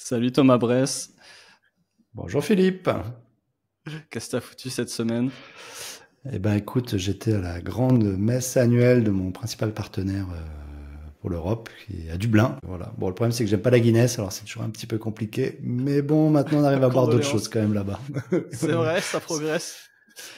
Salut Thomas Bress, Bonjour Philippe. qu'est-ce que t'as foutu cette semaine? Eh ben écoute, j'étais à la grande messe annuelle de mon principal partenaire pour l'Europe, qui est à Dublin. Voilà. Bon, le problème c'est que j'aime pas la Guinness, alors c'est toujours un petit peu compliqué. Mais bon, maintenant on arrive à boire d'autres choses Condoléances. quand même là-bas. C'est vrai, ça progresse.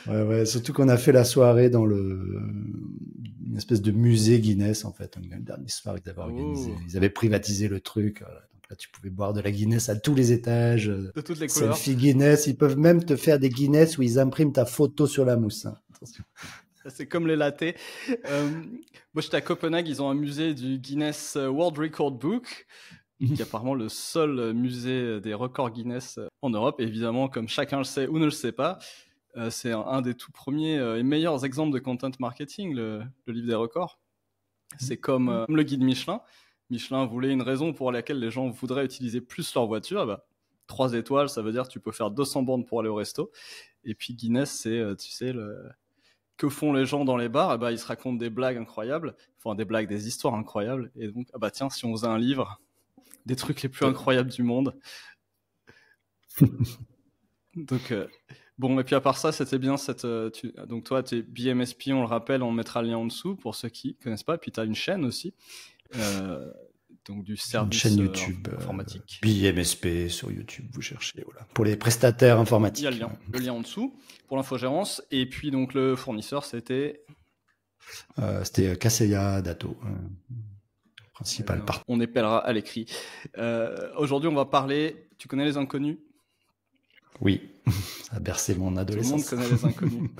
Ouais, ouais. Surtout qu'on a fait la soirée dans une espèce de musée Guinness en fait. Une dernière soirée qu'ils avaient organisé. Oh, Ils avaient privatisé le truc. Voilà. Donc là, tu pouvais boire de la Guinness à tous les étages. de toutes les couleurs. Selfie Guinness. Ils peuvent même te faire des Guinness où ils impriment ta photo sur la mousse, hein. Attention. C'est comme les latés. Moi, j'étais à Copenhague, ils ont un musée du Guinness World Record Book, qui est apparemment le seul musée des records Guinness en Europe. Et évidemment, comme chacun le sait ou ne le sait pas, c'est un des tout premiers et meilleurs exemples de content marketing, le livre des records. C'est comme le guide Michelin. Michelin voulait une raison pour laquelle les gens voudraient utiliser plus leur voiture. Bah, 3 étoiles, ça veut dire que tu peux faire 200 bornes pour aller au resto. Et puis Guinness, c'est, tu sais, que font les gens dans les bars? Bah, ils se racontent des blagues incroyables, enfin des blagues, des histoires incroyables. Et donc, ah bah tiens, si on faisait un livre, des trucs les plus incroyables du monde. Donc, bon, et puis à part ça, c'était bien cette. Donc, toi, tu es BMSP, on le rappelle, on mettra le lien en dessous pour ceux qui ne connaissent pas. Et puis, tu as une chaîne aussi, euh, donc du J'ai une service chaîne YouTube, informatique. BMSP sur YouTube, vous cherchez, voilà. Pour les prestataires Il y a informatiques. le lien en dessous pour l'infogérance. Et puis, donc, le fournisseur, c'était. C'était Kaseya Dato, principal partenaire. On épellera à l'écrit. Aujourd'hui, on va parler. Tu connais les inconnus? Oui, ça a bercé mon Tout le adolescence. monde connaît les inconnus.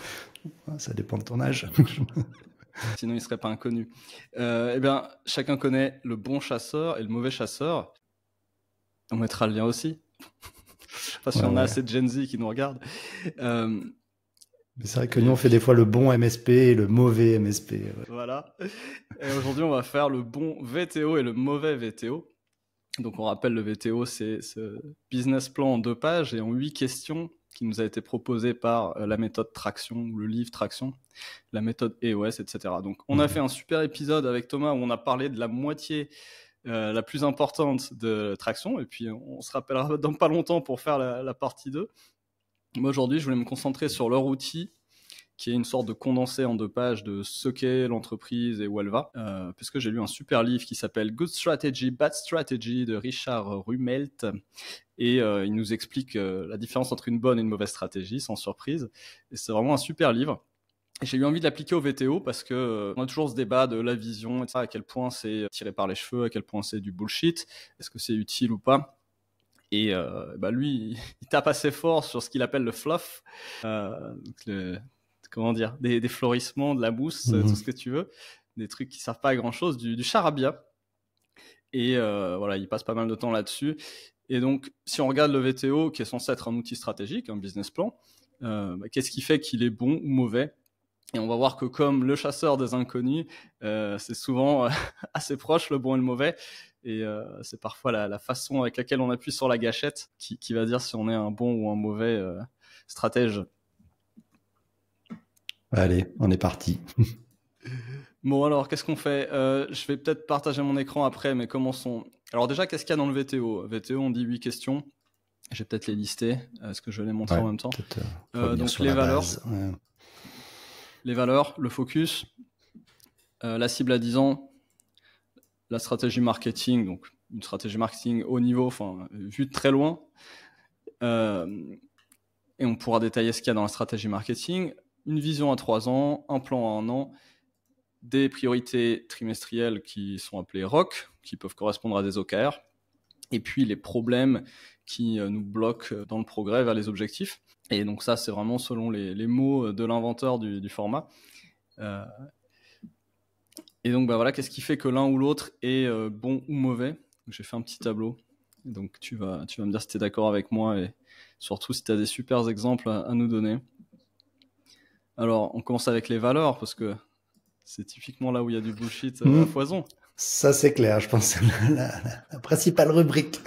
Ça dépend de ton âge. Sinon, il ne serait pas inconnu. Eh bien, chacun connaît le bon chasseur et le mauvais chasseur. On mettra le lien aussi. Je sais pas si on a assez de Gen Z qui nous regardent. Mais c'est vrai que nous, on fait des fois le bon MSP et le mauvais MSP. Ouais. Voilà. Et aujourd'hui, on va faire le bon VTO et le mauvais VTO. Donc, on rappelle, le VTO, c'est ce business plan en 2 pages et en 8 questions qui nous a été proposé par la méthode Traction, ou le livre Traction, la méthode EOS, etc. Donc, on a fait un super épisode avec Thomas où on a parlé de la moitié la plus importante de Traction, et puis on se rappellera dans pas longtemps pour faire la partie 2. Moi, aujourd'hui, je voulais me concentrer sur leur outil, qui est une sorte de condensé en 2 pages de ce qu'est l'entreprise et où elle va. Parce que j'ai lu un super livre qui s'appelle Good Strategy, Bad Strategy de Richard Rumelt. Et il nous explique la différence entre une bonne et une mauvaise stratégie, sans surprise. Et c'est vraiment un super livre. Et j'ai eu envie de l'appliquer au VTO parce que on a toujours ce débat de la vision, etc., à quel point c'est tiré par les cheveux, à quel point c'est du bullshit, est-ce que c'est utile ou pas. Et bah lui, il tape assez fort sur ce qu'il appelle le fluff, comment dire, des florissements, de la mousse, tout ce que tu veux, des trucs qui servent pas à grand chose, du charabia. Et voilà, il passe pas mal de temps là-dessus. Et donc, si on regarde le VTO, qui est censé être un outil stratégique, un business plan, qu'est-ce qui fait qu'il est bon ou mauvais? Et on va voir que comme le chasseur des inconnus, c'est souvent assez proche, le bon et le mauvais. Et c'est parfois la façon avec laquelle on appuie sur la gâchette qui va dire si on est un bon ou un mauvais stratège. Allez, on est parti. Bon alors, qu'est-ce qu'on fait? Je vais peut-être partager mon écran après, mais commençons. Alors déjà, qu'est-ce qu'il y a dans le VTO? VTO, on dit 8 questions. Je vais peut-être les lister. Est-ce que je vais les montrer en même temps? Donc les valeurs. Les valeurs, le focus, la cible à 10 ans, la stratégie marketing, donc une stratégie marketing haut niveau, enfin vue de très loin. Et on pourra détailler ce qu'il y a dans la stratégie marketing. Une vision à 3 ans, un plan à 1 an, des priorités trimestrielles qui sont appelées ROC, qui peuvent correspondre à des OKR, et puis les problèmes qui nous bloquent dans le progrès vers les objectifs. Et donc ça, c'est vraiment selon les mots de l'inventeur du format. Et donc bah voilà, qu'est-ce qui fait que l'un ou l'autre est bon ou mauvais? J'ai fait un petit tableau. Et donc tu vas me dire si tu es d'accord avec moi et surtout si tu as des super exemples à nous donner. Alors, on commence avec les valeurs parce que c'est typiquement là où il y a du bullshit à foison. Ça, c'est clair, je pense que c'est la principale rubrique.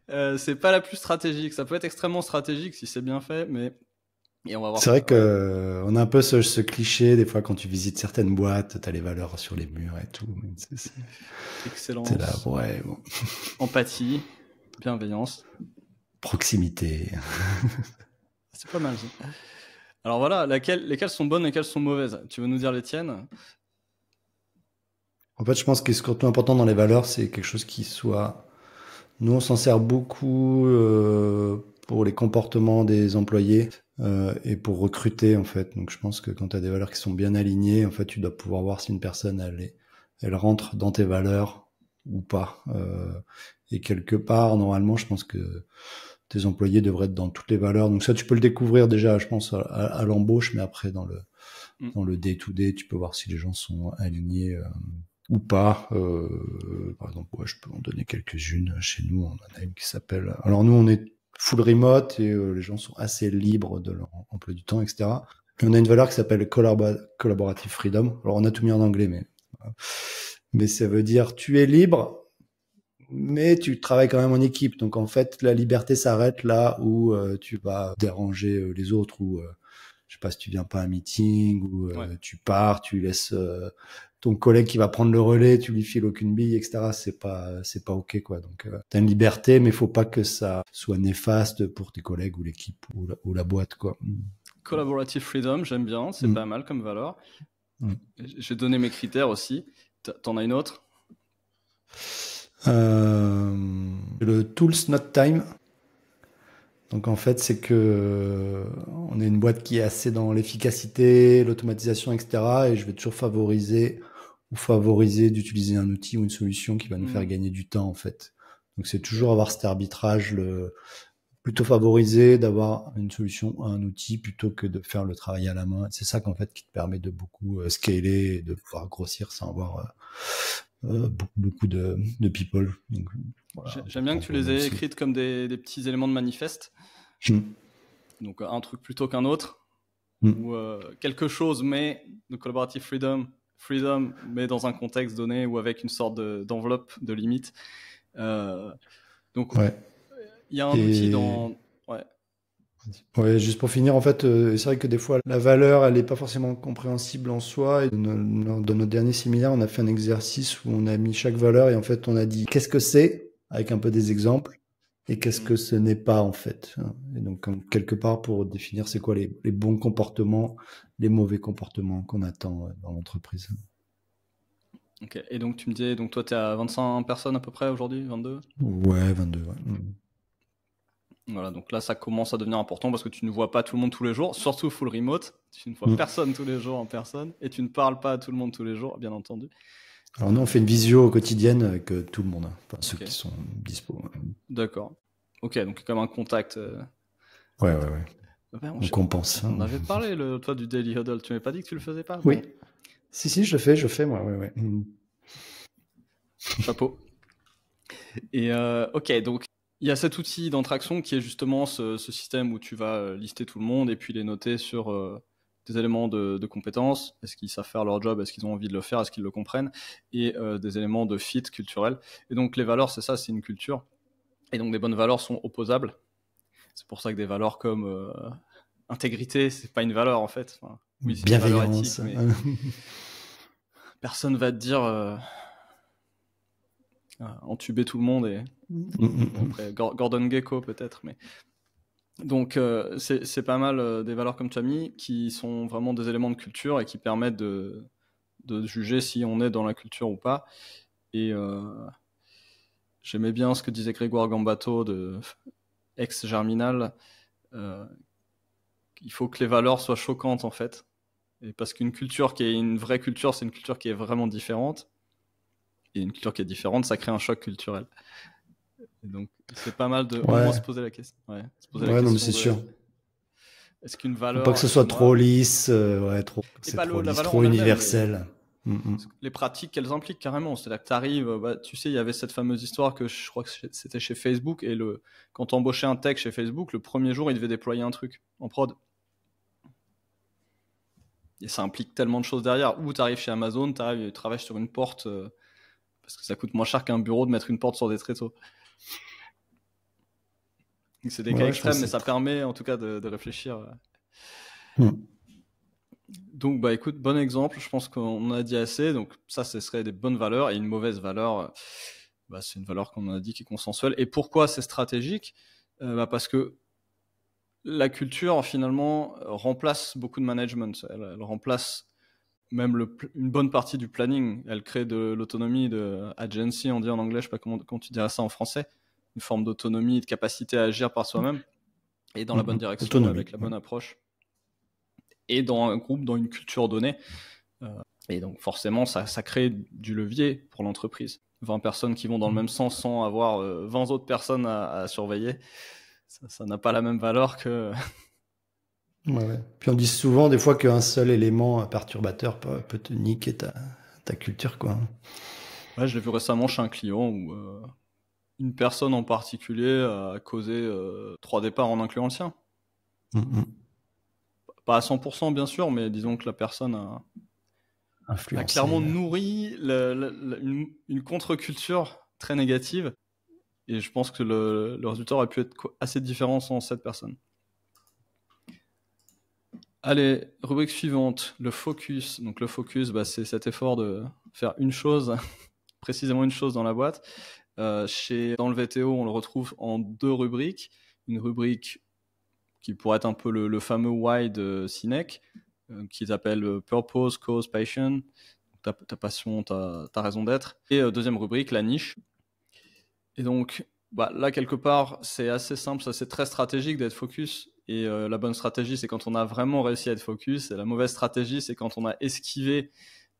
C'est pas la plus stratégique. Ça peut être extrêmement stratégique si c'est bien fait, mais et on va voir. C'est vrai que on a un peu ce cliché des fois quand tu visites certaines boîtes, t'as les valeurs sur les murs et tout. Excellence. T'es là, ouais. Bon. Empathie. bienveillance. Proximité. C'est pas mal. Ça. Alors voilà, lesquelles sont bonnes et lesquelles sont mauvaises? Tu veux nous dire les tiennes? En fait, je pense que ce qui est surtout important dans les valeurs, c'est quelque chose qui soit... Nous, on s'en sert beaucoup pour les comportements des employés et pour recruter, en fait. Donc, je pense que quand tu as des valeurs qui sont bien alignées, en fait, tu dois pouvoir voir si une personne, elle rentre dans tes valeurs ou pas. Et quelque part, normalement, je pense que tes employés devraient être dans toutes les valeurs. Donc ça, tu peux le découvrir déjà, je pense, à l'embauche, mais après, dans le day-to-day, tu peux voir si les gens sont alignés ou pas. Par exemple, ouais, je peux en donner quelques-unes. Chez nous, on en a une qui s'appelle... Alors nous, on est full remote et les gens sont assez libres de leur emploi du temps, etc. Et on a une valeur qui s'appelle collaborative freedom. Alors on a tout mis en anglais, mais ça veut dire tu es libre, mais tu travailles quand même en équipe. Donc en fait, la liberté s'arrête là où tu vas déranger les autres ou je sais pas si tu viens pas à un meeting ou tu pars, tu laisses ton collègue qui va prendre le relais, tu lui files aucune bille, etc. C'est pas ok quoi. Donc t'as une liberté, mais faut pas que ça soit néfaste pour tes collègues ou l'équipe ou la boîte quoi. Collaborative freedom, j'aime bien, c'est pas mal comme valeur. J'ai donné mes critères aussi. T'en as une autre? Le tools not time. Donc en fait, c'est que on est une boîte qui est assez dans l'efficacité, l'automatisation, etc. Et je vais toujours favoriser d'utiliser un outil ou une solution qui va nous faire gagner du temps en fait. Donc c'est toujours avoir cet arbitrage, plutôt favoriser d'avoir une solution, un outil plutôt que de faire le travail à la main. C'est ça qu'en fait qui te permet de beaucoup scaler et de pouvoir grossir sans avoir beaucoup de people. Donc, voilà, j'aime bien que tu les aies écrites comme des petits éléments de manifeste. Donc un truc plutôt qu'un autre. Ou quelque chose, mais de collaborative freedom, mais dans un contexte donné ou avec une sorte d'enveloppe, de limite. Donc il y a un outil dans... Ouais, juste pour finir, en fait, c'est vrai que des fois, la valeur, elle n'est pas forcément compréhensible en soi. Et dans notre dernier séminaire, on a fait un exercice où on a mis chaque valeur et en fait, on a dit qu'est-ce que c'est, avec un peu des exemples, et qu'est-ce que ce n'est pas, en fait. Et donc, quelque part, pour définir c'est quoi les bons comportements, les mauvais comportements qu'on attend dans l'entreprise. Ok, et donc tu me disais, donc toi, tu es à 25 personnes à peu près aujourd'hui, 22? Ouais, 22, ouais. Voilà, donc là, ça commence à devenir important parce que tu ne vois pas tout le monde tous les jours, surtout full remote. Tu ne vois personne tous les jours en personne et tu ne parles pas à tout le monde tous les jours, bien entendu. Alors nous, on fait une visio quotidienne avec tout le monde, enfin ceux qui sont dispo. D'accord. Ok, donc comme un contact. Ouais. On compense. On avait parlé, toi, du Daily Huddle. Tu m'avais pas dit que tu le faisais pas? Oui. Bon. Si, je fais, moi, ouais. Chapeau. Et ok, donc il y a cet outil d'Entraction qui est justement ce système où tu vas lister tout le monde et puis les noter sur des éléments de compétences. Est-ce qu'ils savent faire leur job? Est-ce qu'ils ont envie de le faire? Est-ce qu'ils le comprennent? Et des éléments de fit culturel. Et donc les valeurs, c'est ça, c'est une culture. Et donc des bonnes valeurs sont opposables. C'est pour ça que des valeurs comme intégrité, c'est pas une valeur en fait. Enfin, oui, c'est une valeur éthique, mais personne va te dire entuber tout le monde et après, Gordon Gekko peut-être, mais donc c'est pas mal des valeurs comme tu as mis qui sont vraiment des éléments de culture et qui permettent de juger si on est dans la culture ou pas. Et j'aimais bien ce que disait Grégoire Gambato de ex-Germinal. Il faut que les valeurs soient choquantes en fait, et parce qu'une culture qui est une vraie culture, c'est une culture qui est vraiment différente. Et une culture qui est différente, ça crée un choc culturel. Et donc, c'est pas mal de au moins se poser la question. Se poser la question non, mais c'est sûr. Est-ce qu'une valeur... Faut pas que ce soit trop lisse, trop lisse, trop universel. Les pratiques qu'elles impliquent carrément. C'est-à-dire que tu arrives... tu sais, il y avait cette fameuse histoire que je crois que c'était chez Facebook. Et quand tu embauchais un tech chez Facebook, le premier jour, il devait déployer un truc en prod. Et ça implique tellement de choses derrière. Ou tu arrives chez Amazon, tu travailles sur une porte... parce que ça coûte moins cher qu'un bureau de mettre une porte sur des tréteaux. C'est des cas extrêmes, mais ça permet en tout cas de réfléchir. Donc, écoute, bon exemple. Je pense qu'on a dit assez. Donc, ça, ce serait des bonnes valeurs. Et une mauvaise valeur, c'est une valeur qu'on a dit qui est consensuelle. Et pourquoi c'est stratégique? Parce que la culture, finalement, remplace beaucoup de management. Elle remplace même une bonne partie du planning. Elle crée de l'autonomie, de agency, on dit en anglais, je sais pas comment tu dirais ça en français, une forme d'autonomie, de capacité à agir par soi-même et dans la bonne direction, autonomie, avec la bonne approche. Et dans un groupe, dans une culture donnée. Et donc forcément, ça crée du levier pour l'entreprise. 20 personnes qui vont dans le même sens sans avoir 20 autres personnes à surveiller, ça n'a pas la même valeur que... Ouais. Puis on dit souvent des fois qu'un seul élément perturbateur peut te niquer ta culture, quoi. Ouais, je l'ai vu récemment chez un client où une personne en particulier a causé 3 départs en incluant le sien. Pas à 100% bien sûr, mais disons que la personne a clairement nourri une contre-culture très négative. Et je pense que le résultat aurait pu être assez différent sans cette personne. Allez, rubrique suivante, le focus. Donc le focus, c'est cet effort de faire une chose, précisément une chose dans la boîte. Dans le VTO, on le retrouve en 2 rubriques. Une rubrique qui pourrait être un peu le fameux why de Sinek, qui s'appelle Purpose, Cause, Passion. Ta passion, ta raison d'être. Et deuxième rubrique, la niche. Et donc, là, quelque part, c'est assez simple, ça c'est très stratégique d'être focus. Et la bonne stratégie, c'est quand on a vraiment réussi à être focus. Et la mauvaise stratégie, c'est quand on a esquivé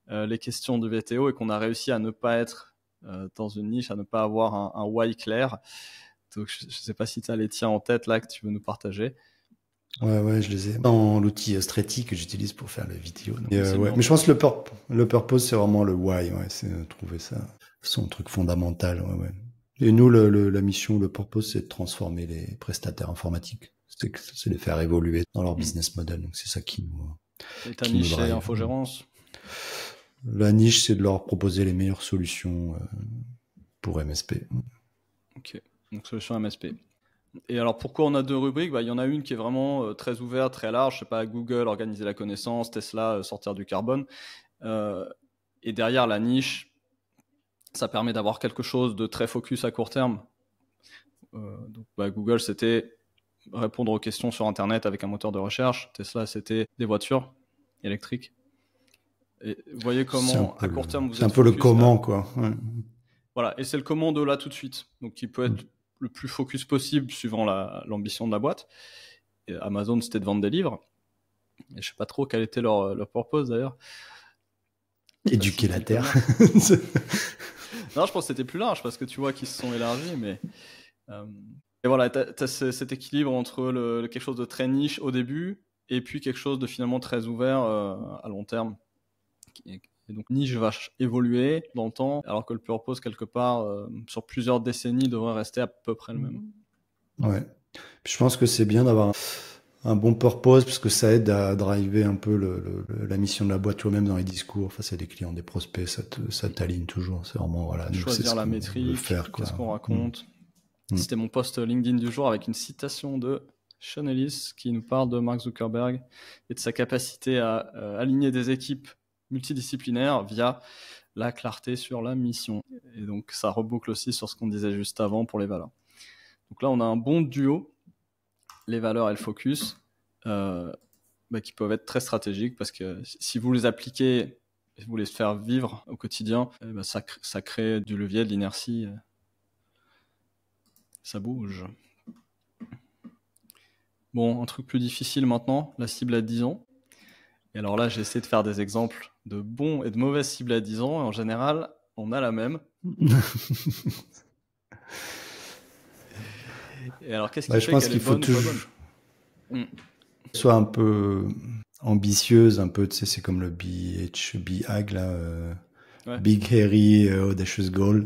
les questions du VTO et qu'on a réussi à ne pas être dans une niche, à ne pas avoir un why clair. Donc, je ne sais pas si tu as les tiens en tête là que tu veux nous partager. Ouais, je les ai dans l'outil Stretty que j'utilise pour faire les vidéos. Mais je pense que le purpose, c'est vraiment le why. Ouais, c'est trouver ça, son truc fondamental. Ouais. Et nous, la mission, le purpose, c'est de transformer les prestataires informatiques. C'est les faire évoluer dans leur business model. Donc c'est ça qui nous. Et ta niche, c'est infogérance. La niche, c'est de leur proposer les meilleures solutions pour MSP. Ok, donc solution MSP. Et alors pourquoi on a 2 rubriques? Il y en a une qui est vraiment très ouverte, très large, je sais pas, Google, organiser la connaissance, Tesla, sortir du carbone. Et derrière la niche, ça permet d'avoir quelque chose de très focus à court terme. Donc Google, c'était répondre aux questions sur Internet avec un moteur de recherche. Tesla, c'était des voitures électriques. Et vous voyez comment à court terme vous êtes. C'est un peu le comment, quoi. Ouais. Voilà, et c'est le comment de là tout de suite. Donc qui peut être le plus focus possible suivant l'ambition de la boîte. Et Amazon, c'était de vendre des livres. Et je sais pas trop quel était leur purpose d'ailleurs. Éduquer la Terre. Non, je pense que c'était plus large parce que tu vois qu'ils se sont élargis, mais et voilà, t'as cet équilibre entre quelque chose de très niche au début et puis quelque chose de finalement très ouvert à long terme. Et donc niche va évoluer dans le temps, alors que le purpose quelque part sur plusieurs décennies devrait rester à peu près le même. Ouais. Puis je pense que c'est bien d'avoir un bon purpose parce que ça aide à driver un peu la mission de la boîte toi-même dans les discours face à des clients, des prospects, ça t'aligne toujours. C'est vraiment voilà. Choisir la métrique, qu'est-ce qu'on raconte. C'était mon post LinkedIn du jour avec une citation de Sean Ellis qui nous parle de Mark Zuckerberg et de sa capacité à aligner des équipes multidisciplinaires via la clarté sur la mission. Et donc ça reboucle aussi sur ce qu'on disait juste avant pour les valeurs. Donc là on a un bon duo, les valeurs et le focus, qui peuvent être très stratégiques parce que si vous les appliquez, vous les faire vivre au quotidien, ça crée du levier, de l'inertie. Ça bouge. Bon, un truc plus difficile maintenant, la cible à 10 ans. Et alors là, j'ai essayé de faire des exemples de bons et de mauvaises cibles à 10 ans. Et en général, on a la même. Et alors, qu'est-ce qui fait qu'elle est bonne ou pas bonne? Soit un peu ambitieuse, un peu, tu sais, c'est comme le BHAG, là, Big Hairy Audacious Goal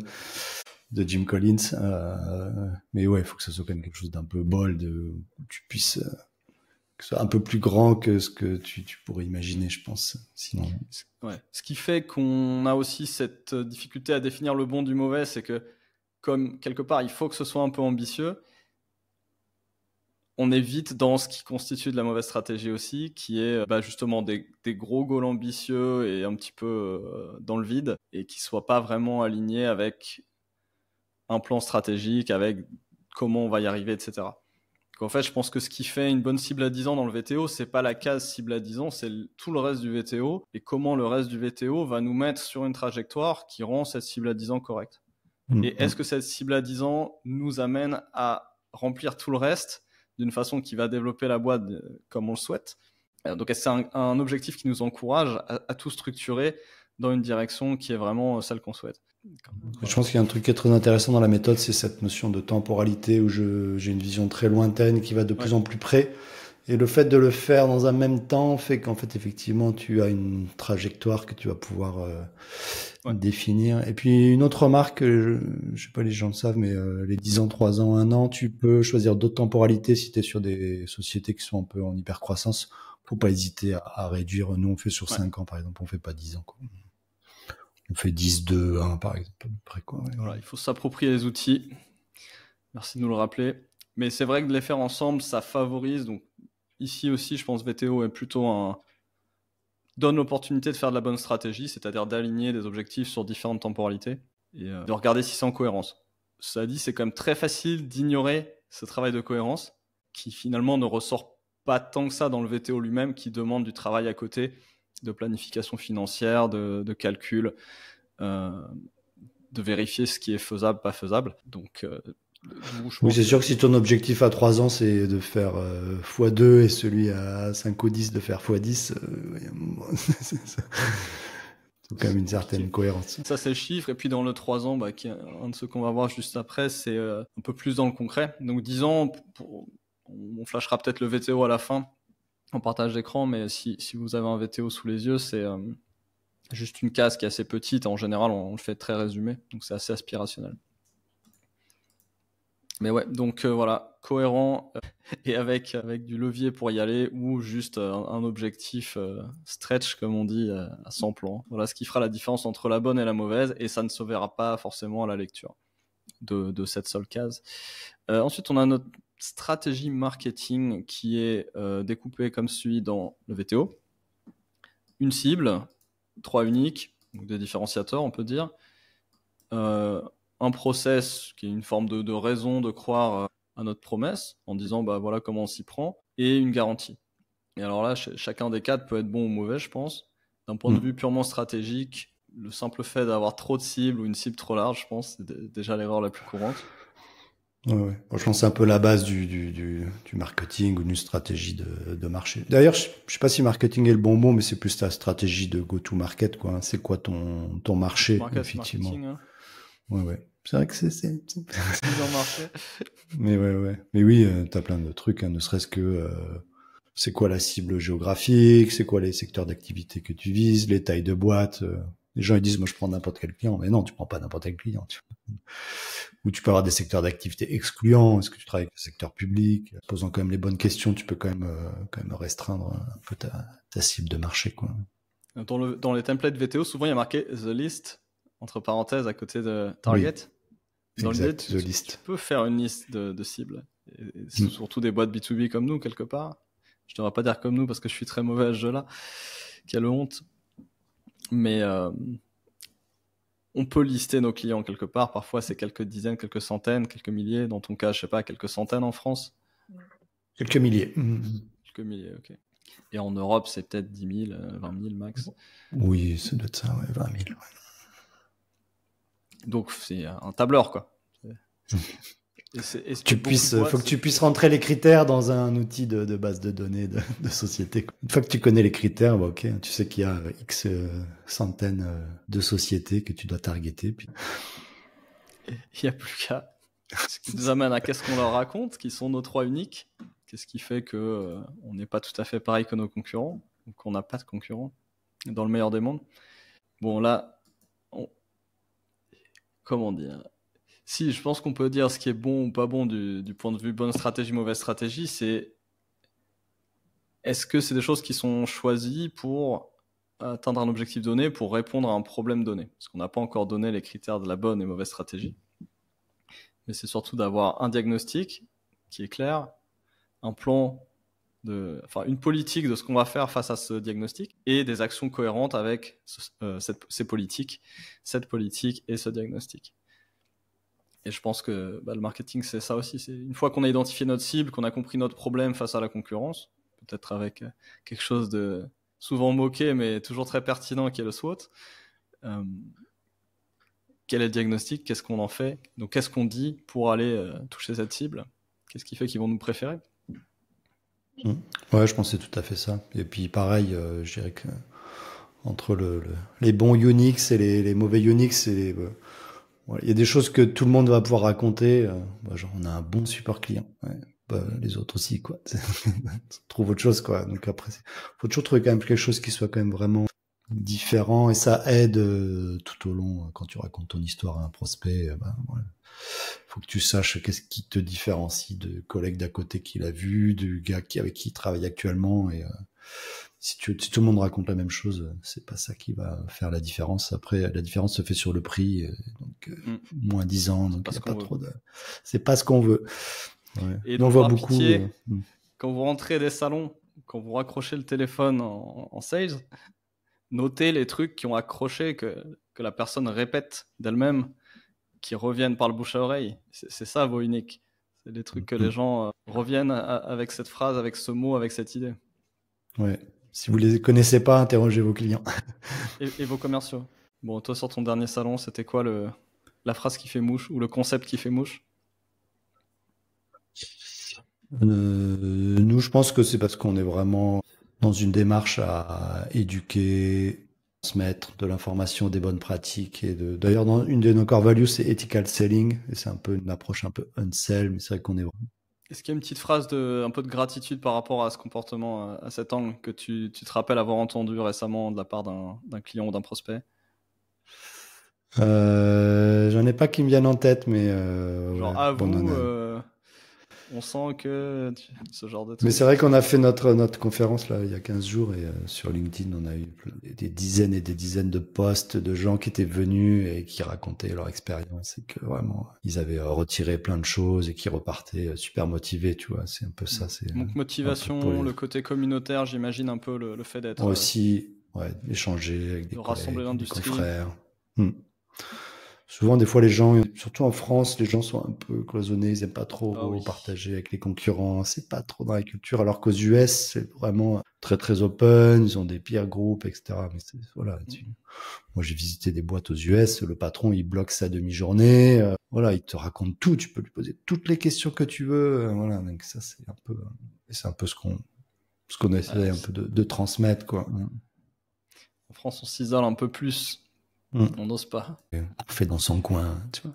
de Jim Collins. Mais ouais, il faut que ce soit quand même quelque chose d'un peu bold, où tu puisses que ce soit un peu plus grand que ce que tu pourrais imaginer, je pense. Sinon. Ouais. Ce qui fait qu'on a aussi cette difficulté à définir le bon du mauvais, c'est que comme quelque part, il faut que ce soit un peu ambitieux, on est vite dans ce qui constitue de la mauvaise stratégie aussi, qui est justement des gros goals ambitieux et un petit peu dans le vide, et qui ne soient pas vraiment alignés avec un plan stratégique avec comment on va y arriver, etc. Donc en fait, je pense que ce qui fait une bonne cible à 10 ans dans le VTO, c'est pas la case cible à 10 ans, c'est tout le reste du VTO et comment le reste du VTO va nous mettre sur une trajectoire qui rend cette cible à 10 ans correcte. Et est-ce que cette cible à 10 ans nous amène à remplir tout le reste d'une façon qui va développer la boîte comme on le souhaite? Donc c'est un objectif qui nous encourage à tout structurer dans une direction qui est vraiment celle qu'on souhaite. Je pense qu'il y a un truc qui est très intéressant dans la méthode, c'est cette notion de temporalité où j'ai une vision très lointaine qui va de plus en plus près. Et le fait de le faire dans un même temps fait qu'en fait, effectivement, tu as une trajectoire que tu vas pouvoir définir. Et puis, une autre remarque, je sais pas, les gens le savent, mais les 10 ans, 3 ans, 1 an, tu peux choisir d'autres temporalités si tu es sur des sociétés qui sont un peu en hypercroissance. Faut pas hésiter à réduire. Nous, on fait sur 5 ans, par exemple. On fait pas 10 ans, quoi. On fait 10, 2, 1, par exemple. À peu près, quoi. Ouais. Voilà, il faut s'approprier les outils. Merci de nous le rappeler. Mais c'est vrai que de les faire ensemble, ça favorise. Donc, ici aussi, je pense VTO est plutôt donne l'opportunité de faire de la bonne stratégie, c'est-à-dire d'aligner des objectifs sur différentes temporalités et de regarder si c'est en cohérence. Cela dit, c'est quand même très facile d'ignorer ce travail de cohérence qui finalement ne ressort pas tant que ça dans le VTO lui-même, qui demande du travail à côté, de planification financière, de calcul, de vérifier ce qui est faisable, pas faisable. Donc, oui, c'est sûr que si ton objectif à 3 ans, c'est de faire x2 et celui à 5 ou 10 de faire x10, c'est quand même une certaine cohérence. Ça, c'est le chiffre. Et puis dans le 3 ans, qui est un de ceux qu'on va voir juste après, c'est un peu plus dans le concret. Donc 10 ans, on flashera peut-être le VTO à la fin en partage d'écran, mais si vous avez un VTO sous les yeux, c'est juste une case qui est assez petite. En général, on le fait très résumé, donc c'est assez aspirationnel. Mais ouais, donc voilà, cohérent et avec du levier pour y aller ou juste un objectif stretch, comme on dit, à 100 plans. Voilà ce qui fera la différence entre la bonne et la mauvaise, et ça ne se verra pas forcément à la lecture de cette seule case. Ensuite, on a notre stratégie marketing qui est découpée comme suit dans le VTO. Une cible, 3 uniques, donc des différenciateurs, on peut dire. Un process qui est une forme de raison de croire à notre promesse en disant voilà comment on s'y prend, et une garantie. Et alors là, chacun des quatre peut être bon ou mauvais, je pense. D'un point de vue purement stratégique, le simple fait d'avoir trop de cibles ou une cible trop large, je pense, c'est déjà l'erreur la plus courante. Ouais. Bon, je pense que c'est un peu la base du marketing ou d'une stratégie de marché. D'ailleurs, je sais pas si marketing est le bon mot, mais c'est plus ta stratégie de go-to-market, quoi. C'est quoi ton marché, effectivement. Marketing, hein. Ouais. C'est vrai que c'est en marché. Mais ouais. Mais oui, t'as plein de trucs, hein, ne serait-ce que c'est quoi la cible géographique, c'est quoi les secteurs d'activité que tu vises, les tailles de boîte. Les gens ils disent moi je prends n'importe quel client, mais non, tu prends pas n'importe quel client. Ou tu peux avoir des secteurs d'activité excluants. Est-ce que tu travailles avec le secteur public? Posant quand même les bonnes questions, tu peux quand même restreindre un peu ta cible de marché, quoi. Dans les templates VTO, souvent il y a marqué the list entre parenthèses à côté de target. Oui, dans exact, l'idée, tu peux faire une liste de cibles. Et surtout des boîtes B2B comme nous, quelque part. Je ne devrais pas dire comme nous parce que je suis très mauvais à ce jeu-là. Quelle honte. Mais on peut lister nos clients quelque part. Parfois, c'est quelques dizaines, quelques centaines, quelques milliers. Dans ton cas, je sais pas, quelques centaines en France. Quelques milliers. Quelques milliers, ok. Et en Europe, c'est peut-être 10 000, 20 000 max. Oui, ça doit être ça, ouais, 20 000. Ouais. Donc, c'est un tableur, quoi. Faut que tu puisses rentrer les critères dans un outil de base de données de société. Une fois que tu connais les critères, ok, tu sais qu'il y a X centaines de sociétés que tu dois targeter. Puis... Il n'y a plus qu'à. Ce qui nous amène à qu'est-ce qu'on leur raconte, qui sont nos 3 uniques. Qu'est-ce qui fait que on n'est pas tout à fait pareil que nos concurrents, ou qu'on n'a pas de concurrents, dans le meilleur des mondes. Bon, là, comment dire ? Si, je pense qu'on peut dire ce qui est bon ou pas bon du point de vue bonne stratégie, mauvaise stratégie, c'est est-ce que c'est des choses qui sont choisies pour atteindre un objectif donné, pour répondre à un problème donné. Parce qu'on n'a pas encore donné les critères de la bonne et mauvaise stratégie. Mais c'est surtout d'avoir un diagnostic qui est clair, un plan, une politique de ce qu'on va faire face à ce diagnostic et des actions cohérentes avec ces politiques, cette politique et ce diagnostic. Et je pense que le marketing, c'est ça aussi. C'est une fois qu'on a identifié notre cible, qu'on a compris notre problème face à la concurrence, peut-être avec quelque chose de souvent moqué, mais toujours très pertinent, qui est le SWOT. Quel est le diagnostic? Qu'est-ce qu'on en fait? Donc, qu'est-ce qu'on dit pour aller toucher cette cible? Qu'est-ce qui fait qu'ils vont nous préférer? Ouais, je pense que c'est tout à fait ça. Et puis pareil, je dirais que entre les bons Unix et les mauvais Unix, il y a des choses que tout le monde va pouvoir raconter. Genre, on a un bon support client. Ouais. Les autres aussi, quoi. Trouve autre chose, quoi. Donc après, faut toujours trouver quand même quelque chose qui soit quand même vraiment différent, et ça aide tout au long quand tu racontes ton histoire à un prospect. Voilà. Faut que tu saches qu'est-ce qui te différencie de collègues d'à côté qui l'a vu, du gars avec qui il travaille actuellement. Et si tout le monde raconte la même chose, c'est pas ça qui va faire la différence. Après, la différence se fait sur le prix. Donc moins 10 ans, donc il y a pas trop de. C'est pas ce qu'on veut. Ouais. Et donc, on voit beaucoup. Quand vous rentrez des salons, quand vous raccrochez le téléphone en sales, notez les trucs qui ont accroché, que la personne répète d'elle-même, qui reviennent par le bouche à oreille. C'est ça vos uniques. C'est des trucs que les gens reviennent avec cette phrase, avec ce mot, avec cette idée. Ouais. Si vous les connaissez pas, interrogez vos clients. et vos commerciaux. Bon, toi, sur ton dernier salon, c'était quoi la phrase qui fait mouche, ou le concept qui fait mouche? Nous, je pense que c'est parce qu'on est vraiment dans une démarche à éduquer, transmettre de l'information, des bonnes pratiques. D'ailleurs, dans une de nos core values, c'est ethical selling. Et c'est un peu une approche un peu unsell, mais c'est vrai qu'on est vraiment. Est-ce qu'il y a une petite phrase un peu de gratitude par rapport à ce comportement, à cet angle, que tu te rappelles avoir entendu récemment de la part d'un client ou d'un prospect? J'en ai pas qui me viennent en tête, mais genre, à vous, on sent que ce genre de truc. Mais c'est vrai qu'on a fait notre conférence là il y a 15 jours, et sur LinkedIn, on a eu des dizaines et des dizaines de posts de gens qui étaient venus et qui racontaient leur expérience, et que vraiment ils avaient retiré plein de choses et qui repartaient super motivés, tu vois. C'est un peu ça. Donc motivation, le côté communautaire, j'imagine un peu le fait d'être aussi, échanger avec des collègues, des confrères. Souvent, des fois, les gens, surtout en France, les gens sont un peu cloisonnés, ils aiment pas trop partager avec les concurrents, c'est pas trop dans la culture, alors qu'aux US, c'est vraiment très très open, ils ont des peer groupes, etc. Mais voilà. Moi, j'ai visité des boîtes aux US, le patron, il bloque sa demi-journée, voilà, il te raconte tout, tu peux lui poser toutes les questions que tu veux, voilà. Donc ça, c'est un peu ce qu'on essaie un peu de transmettre, quoi. En France, on s'isole un peu plus. On n'ose pas. On fait dans son coin, tu vois.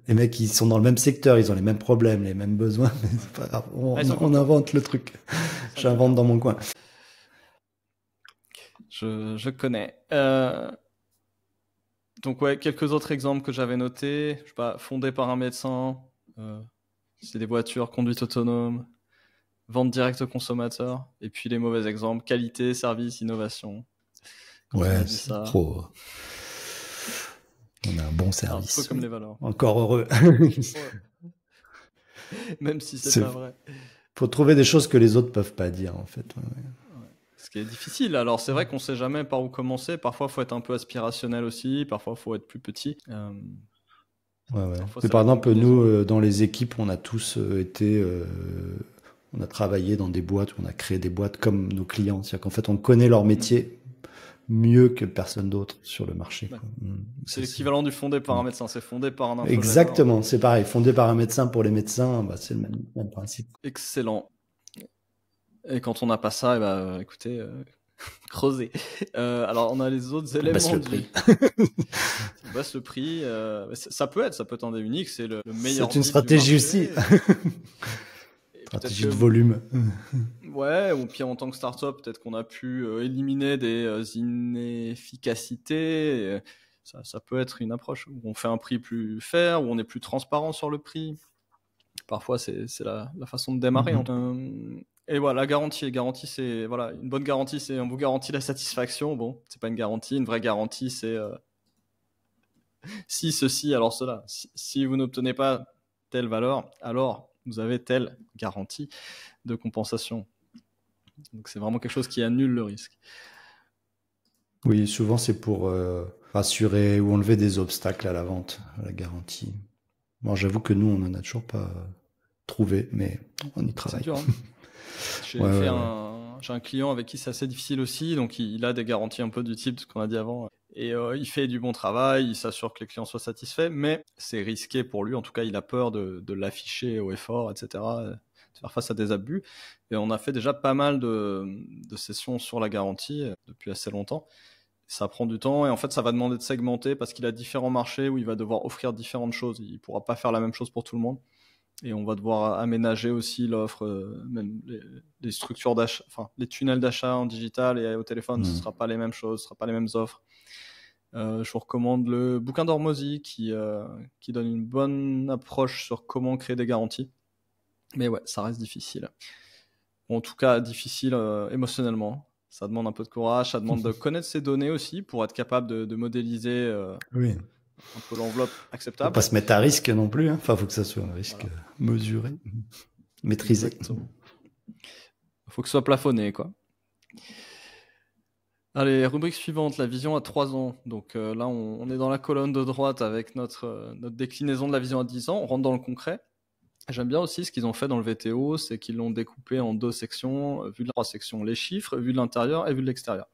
Les mecs, ils sont dans le même secteur, ils ont les mêmes problèmes, les mêmes besoins, mais c'est pas grave. On invente le truc. J'invente dans mon coin. Je connais. Donc ouais, quelques autres exemples que j'avais notés. Je sais pas, fondé par un médecin, c'est des voitures, conduite autonome, vente directe au consommateur, et puis les mauvais exemples, qualité, service, innovation. Ouais, c'est trop. On a un bon service. Un peu comme les valeurs. Encore heureux. Même si c'est pas vrai. Faut trouver des choses que les autres peuvent pas dire, en fait. Ouais. Ce qui est difficile. Alors c'est vrai qu'on sait jamais par où commencer. Parfois, faut être un peu aspirationnel aussi. Parfois, faut être plus petit. Par exemple, nous, dans les équipes, on a tous été... on a travaillé dans des boîtes, on a créé des boîtes comme nos clients. C'est-à-dire qu'en fait, on connaît leur métier mieux que personne d'autre sur le marché. Ouais. C'est l'équivalent du fondé par un médecin, c'est fondé par un infogène. Exactement, c'est pareil. Fondé par un médecin pour les médecins, c'est le même principe. Excellent. Et quand on n'a pas ça, écoutez, creusez. Alors, on a les autres éléments. Baisse le prix. On baisse le prix. Ça peut être un des uniques, c'est le meilleur. C'est une stratégie aussi. Stratégie de volume. Ouais, ou pire en tant que start-up, peut-être qu'on a pu éliminer des inefficacités. Ça peut être une approche où on fait un prix plus fair, où on est plus transparent sur le prix. Parfois, c'est la façon de démarrer. Et voilà, la garantie, c'est voilà, une bonne garantie, c'est on vous garantit la satisfaction. Bon, c'est pas une garantie, une vraie garantie, c'est si ceci, alors cela. Si vous n'obtenez pas telle valeur, alors vous avez telle garantie de compensation. Donc c'est vraiment quelque chose qui annule le risque. Oui, souvent c'est pour rassurer ou enlever des obstacles à la vente, à la garantie. Bon, j'avoue que nous, on n'en a toujours pas trouvé, mais on y C'est travaille. dur, hein. J'ai un client avec qui c'est assez difficile aussi, donc il a des garanties un peu du type de ce qu'on a dit avant. Et il fait du bon travail, il s'assure que les clients soient satisfaits, mais c'est risqué pour lui. En tout cas, il a peur de l'afficher au effort, etc., de faire face à des abus. Et on a fait déjà pas mal de sessions sur la garantie depuis assez longtemps. Ça prend du temps et en fait, ça va demander de segmenter parce qu'il a différents marchés où il va devoir offrir différentes choses. Il pourra pas faire la même chose pour tout le monde. Et on va devoir aménager aussi l'offre, même les structures d'achat, enfin les tunnels d'achat en digital et au téléphone, ce ne sera pas les mêmes choses, ce ne sera pas les mêmes offres. Je vous recommande le bouquin d'Hormozy qui donne une bonne approche sur comment créer des garanties. Mais ouais, ça reste difficile. Bon, en tout cas, difficile émotionnellement. Ça demande un peu de courage, ça demande de connaître ses données aussi pour être capable de modéliser Oui. un peu l'enveloppe Faut acceptable. pas se mettre à risque non plus, hein. Enfin, faut que ça soit un risque mesuré, maîtrisé. Exactement. Faut que ce soit plafonné, quoi. Allez, rubrique suivante, la vision à 3 ans. Donc là, on est dans la colonne de droite avec notre déclinaison de la vision à 10 ans. On rentre dans le concret. J'aime bien aussi ce qu'ils ont fait dans le VTO, c'est qu'ils l'ont découpé en 2 sections, vu de 3 sections, les chiffres, vu de l'intérieur et vu de l'extérieur.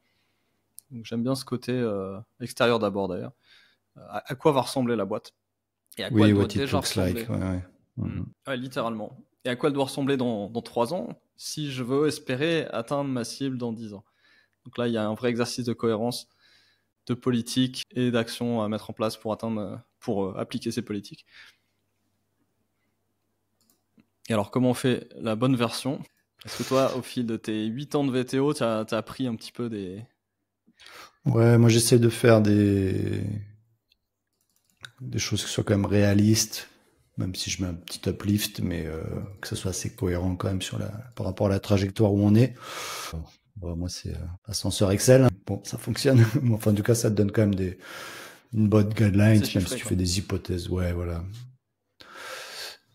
Donc j'aime bien ce côté extérieur d'abord d'ailleurs. À quoi va ressembler la boîte et à quoi elle doit déjà ressembler. Ouais, littéralement. Et à quoi elle doit ressembler dans 3 ans si je veux espérer atteindre ma cible dans 10 ans. Donc là, il y a un vrai exercice de cohérence, de politique et d'action à mettre en place pour appliquer ces politiques. Et alors, comment on fait la bonne version? Est-ce que toi, au fil de tes 8 ans de VTO, tu as appris un petit peu des... Ouais, moi j'essaie de faire des choses qui soient quand même réalistes, même si je mets un petit uplift, mais que ce soit assez cohérent quand même par rapport à la trajectoire où on est. Bon, moi c'est ascenseur Excel. Bon, ça fonctionne. Enfin, en tout cas, ça te donne quand même une bonne guideline, même si tu fais des hypothèses. Ouais, voilà.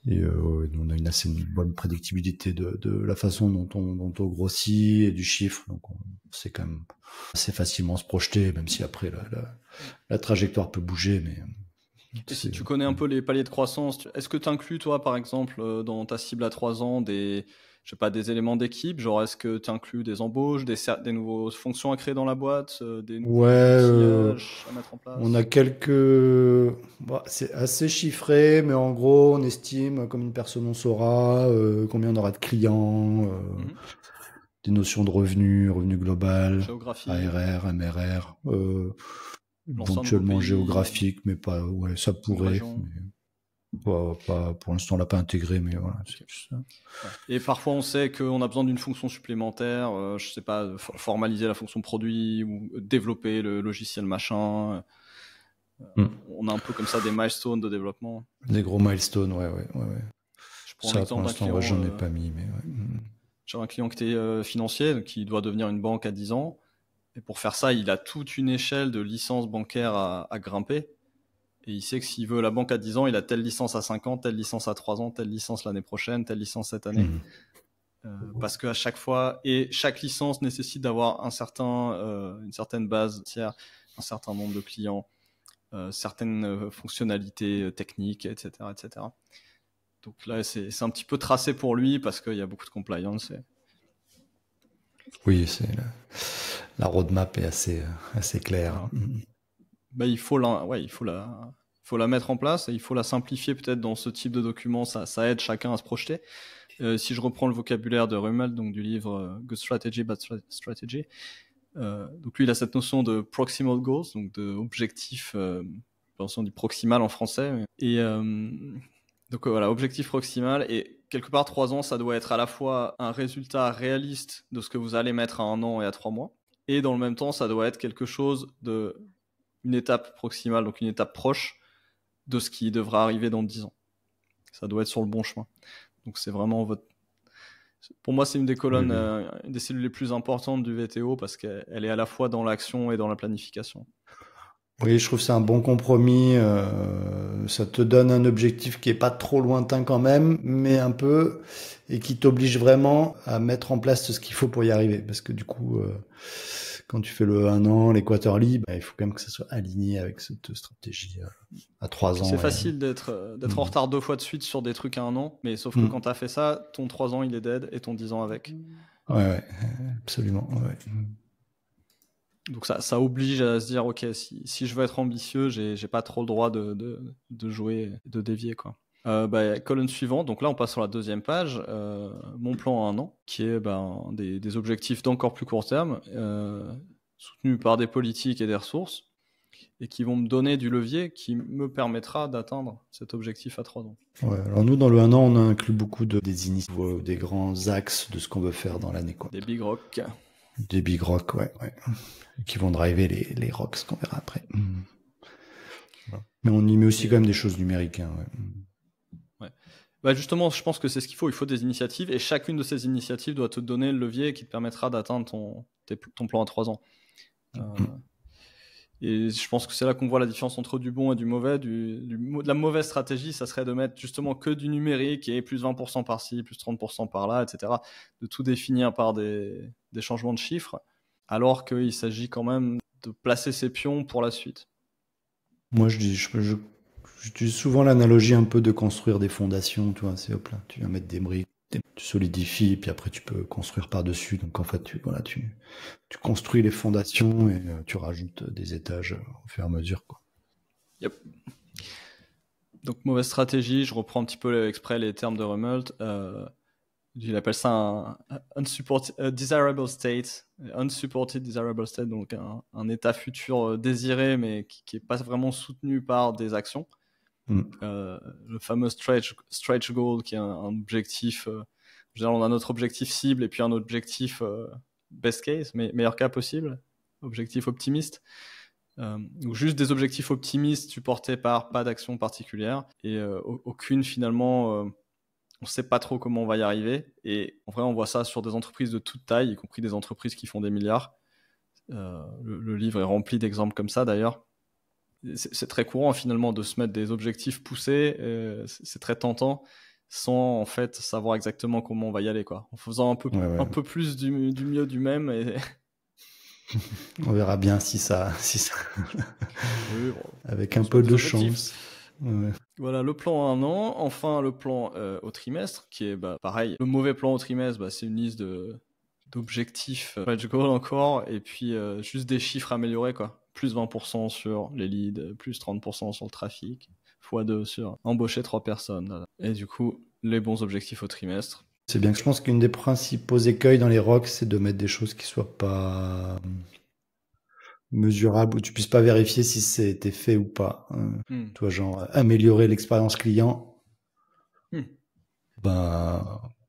Et on a une assez bonne prédictibilité de la façon dont on grossit et du chiffre. Donc on sait quand même assez facilement se projeter, même si après la trajectoire peut bouger. Mais et si tu connais un peu les paliers de croissance, est-ce que tu inclus toi par exemple dans ta cible à 3 ans des éléments d'équipe, genre est-ce que tu inclus des embauches, des nouvelles fonctions à créer dans la boîte, des nouveaux outillages à mettre en place? On a c'est assez chiffré, mais en gros, on estime comme une personne on saura combien on aura de clients, des notions de revenus global, géographie, ARR, MRR, éventuellement géographique, mais pas, ouais, ça pourrait. Pas, pour l'instant, on l'a pas intégré, mais voilà. Okay. C'est ça. Ouais. Et parfois, on sait qu'on a besoin d'une fonction supplémentaire, je sais pas, formaliser la fonction produit ou développer le logiciel machin. On a un peu comme ça des milestones de développement. Des gros milestones, ouais. Je prends l'exemple d'un client. J'en ai pas mis, mais ouais. J'ai un client qui était financier, qui doit devenir une banque à 10 ans. Et pour faire ça, il a toute une échelle de licences bancaires à grimper. Et il sait que s'il veut la banque à 10 ans, il a telle licence à 5 ans, telle licence à 3 ans, telle licence l'année prochaine, telle licence cette année. Parce qu'à chaque fois, et chaque licence nécessite d'avoir une certaine base tiers, un certain nombre de clients, certaines fonctionnalités techniques, etc., etc. Donc là, c'est un petit peu tracé pour lui parce qu'il y a beaucoup de compliance. Oui, la roadmap est assez claire. Bah, il faut la mettre en place et il faut la simplifier peut-être dans ce type de document. Ça aide chacun à se projeter. Si je reprends le vocabulaire de Rummel, donc du livre Good Strategy, Bad Strategy, donc lui il a cette notion de proximal goals, donc d'objectif, on dit proximal en français. Et donc voilà, objectif proximal. Et quelque part 3 ans, ça doit être à la fois un résultat réaliste de ce que vous allez mettre à 1 an et à 3 mois, et dans le même temps, ça doit être quelque chose une étape proximale, donc une étape proche de ce qui devra arriver dans 10 ans. Ça doit être sur le bon chemin. Donc c'est vraiment pour moi, c'est une des colonnes, une des cellules les plus importantes du VTO parce qu'elle est à la fois dans l'action et dans la planification. Oui, je trouve que c'est un bon compromis. Ça te donne un objectif qui est pas trop lointain quand même, mais un peu, et qui t'oblige vraiment à mettre en place ce qu'il faut pour y arriver. Parce que du coup, quand tu fais le 1 an, les quarterly, il faut quand même que ça soit aligné avec cette stratégie à 3 ans. C'est facile d'être en retard 2 fois de suite sur des trucs à 1 an, mais sauf que quand tu as fait ça, ton 3 ans il est dead et ton 10 ans avec. Ouais, absolument. Ouais. Donc ça oblige à se dire, ok, si je veux être ambitieux, j'ai pas trop le droit de jouer, de dévier, quoi. Colonne suivante, donc là on passe sur la deuxième page, mon plan à 1 an, qui est des objectifs d'encore plus court terme, soutenus par des politiques et des ressources, et qui vont me donner du levier qui me permettra d'atteindre cet objectif à 3 ans. Ouais, alors nous, dans le 1 an, on a inclus beaucoup des initiatives, des grands axes de ce qu'on veut faire dans l'année, quoi. Des big rocks. Des big rocks, ouais. Qui vont driver les rocks qu'on verra après. Voilà. Mais on y met aussi quand même des choses numériques, hein, ouais. Justement, je pense que c'est ce qu'il faut. Il faut des initiatives, et chacune de ces initiatives doit te donner le levier qui te permettra d'atteindre ton plan à 3 ans. Et je pense que c'est là qu'on voit la différence entre du bon et du mauvais. De la mauvaise stratégie, ça serait de mettre justement que du numérique et plus 20% par-ci, plus 30% par-là, etc. De tout définir par des changements de chiffres, alors qu'il s'agit quand même de placer ses pions pour la suite. Moi, j'utilise souvent l'analogie un peu de construire des fondations, tu vois, c'est hop là, tu vas mettre des briques, tu solidifies, puis après tu peux construire par-dessus. Donc en fait, tu construis les fondations et tu rajoutes des étages au fur et à mesure, quoi. Yep. Donc mauvaise stratégie, je reprends un petit peu exprès les termes de Rummelt. Il appelle ça un desirable state, unsupported desirable state, donc un état futur désiré mais qui est pas vraiment soutenu par des actions. Le fameux stretch goal, qui est un objectif. On a notre objectif cible et puis un objectif best case, mais meilleur cas possible, objectif optimiste. Donc juste des objectifs optimistes supportés par pas d'action particulière et aucune finalement. On ne sait pas trop comment on va y arriver. Et en vrai, on voit ça sur des entreprises de toute taille, y compris des entreprises qui font des milliards. Le livre est rempli d'exemples comme ça, d'ailleurs. C'est très courant, finalement, de se mettre des objectifs poussés. C'est très tentant, sans, en fait, savoir exactement comment on va y aller, quoi. En faisant un peu plus du mieux du même. Et... on verra bien si ça... Oui, bon, avec un peu de chance. Ouais. Voilà, le plan à 1 an. Enfin, le plan au trimestre, qui est pareil. Le mauvais plan au trimestre, c'est une liste d'objectifs, stretch goal encore, et puis juste des chiffres améliorés, quoi. Plus 20% sur les leads, plus 30% sur le trafic, x2 sur embaucher 3 personnes. Et du coup, les bons objectifs au trimestre. C'est bien que je pense qu'une des principaux écueils dans les rocks, c'est de mettre des choses qui soient pas mesurable, où tu puisses pas vérifier si c'était fait ou pas. Tu vois, genre améliorer l'expérience client.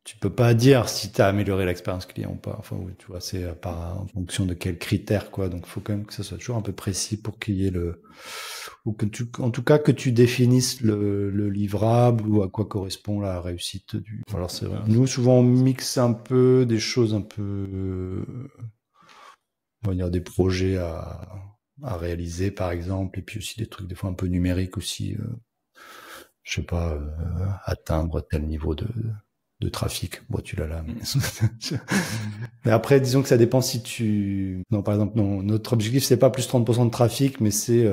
Tu peux pas dire si tu as amélioré l'expérience client ou pas. Enfin, oui, tu vois, c'est en fonction de quels critères, quoi. Donc, il faut quand même que ça soit toujours un peu précis pour qu'il y ait en tout cas, que tu définisses le livrable ou à quoi correspond la réussite du. Alors, c'est vrai. Nous, souvent, on mixe un peu des choses un peu, on va dire des projets à réaliser, par exemple, et puis aussi des trucs des fois un peu numériques aussi. Je sais pas, atteindre tel niveau de trafic. Bon, tu l'as là. Mais après, disons que ça dépend si non, par exemple, non, notre objectif, c'est pas plus 30% de trafic, mais c'est